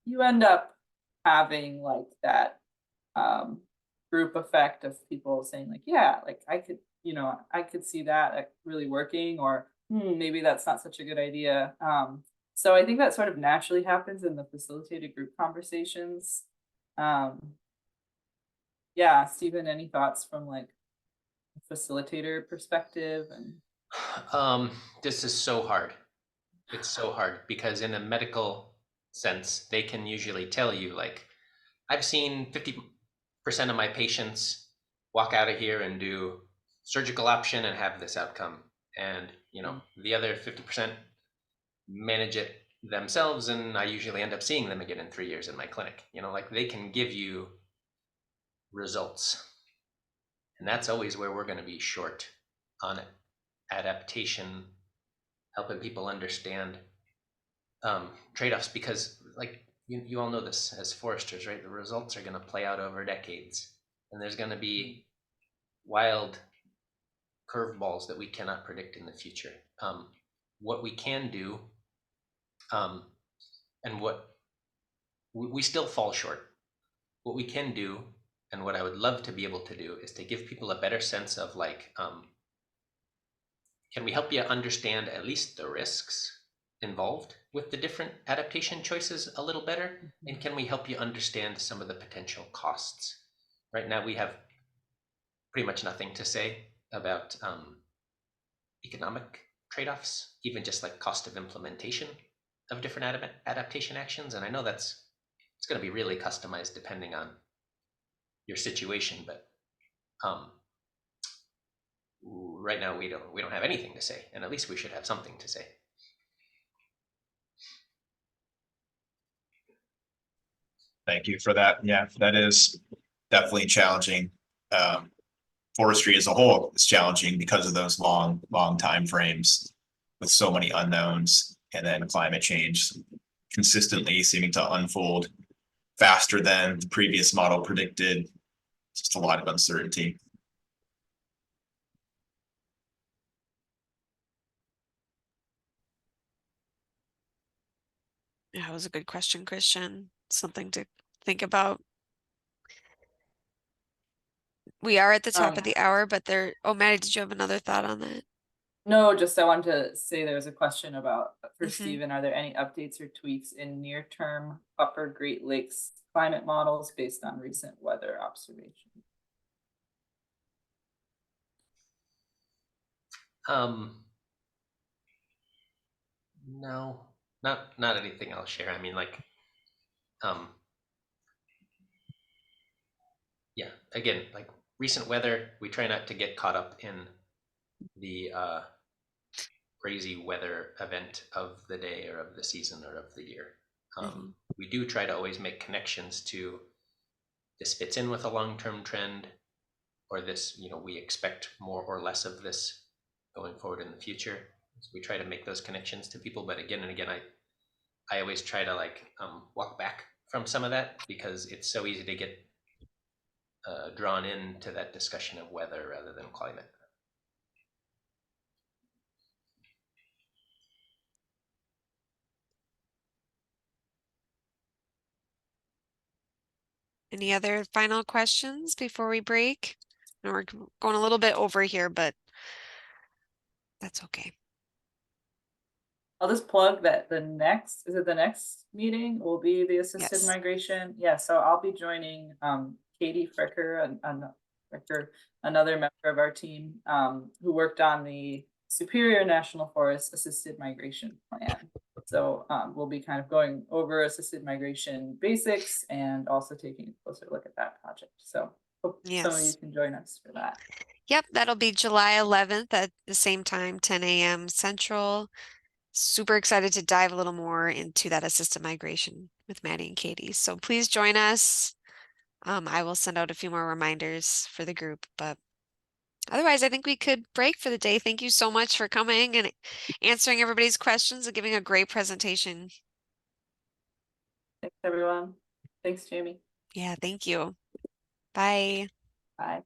you end up having like that group effect of people saying like, yeah, like I could see that like, really working, or maybe that's not such a good idea. So I think that sort of naturally happens in the facilitated group conversations. Um, yeah, Stephen, any thoughts from like a facilitator perspective? And This is so hard. It's so hard because in a medical sense, they can usually tell you like, I've seen 50% of my patients walk out of here and do surgical option and have this outcome. And, the other 50% manage it themselves. And I usually end up seeing them again in 3 years in my clinic. Like they can give you results. And that's always where we're going to be short on adaptation, helping people understand trade-offs, because like you all know this as foresters, right? The results are going to play out over decades, and there's going to be wild curveballs that we cannot predict in the future. What we can do, and what we still fall short. What we can do, and what I would love to be able to do, is to give people a better sense of like, can we help you understand at least the risks involved with the different adaptation choices a little better? And can we help you understand some of the potential costs? Right now, we have pretty much nothing to say about economic trade-offs, even just like cost of implementation of different adaptation actions. And I know it's going to be really customized depending on your situation, but Right now we don't have anything to say, and at least we should have something to say. Thank you for that. Yeah, that is definitely challenging. Forestry as a whole is challenging because of those long time frames with so many unknowns, and then climate change consistently seeming to unfold faster than the previous model predicted. Just a lot of uncertainty. That was a good question, Christian. Something to think about. We are at the top of the hour, but there, oh, Maddie, did you have another thought on that? No, just I wanted to say there was a question about for Mhm. Stephen, are there any updates or tweaks in near-term upper Great Lakes climate models based on recent weather observations? No, not anything I'll share. I mean, like, yeah, again, like recent weather, we try not to get caught up in the crazy weather event of the day or of the season or of the year. Mhm. We do try to always make connections to this fits in with a long-term trend, or this, we expect more or less of this going forward in the future. So we try to make those connections to people, but again and again, I always try to walk back from some of that because it's so easy to get drawn into that discussion of weather rather than climate. Any other final questions before we break? And we're going a little bit over here, but that's okay. I'll just plug that the next meeting will be the assisted Yes. migration. Yeah, so I'll be joining Katie Fricker, another member of our team who worked on the Superior National Forest assisted migration plan. So we'll be kind of going over assisted migration basics and also taking a closer look at that project. So hope some of you Yes. can join us for that. Yep, that'll be July 11th at the same time, 10 a.m. Central. Super excited to dive a little more into that assisted migration with Maddie and Katie. So please join us. I will send out a few more reminders for the group, but otherwise, I think we could break for the day. Thank you so much for coming and answering everybody's questions and giving a great presentation. Thanks, everyone. Thanks, Jamie. Yeah, thank you. Bye. Bye.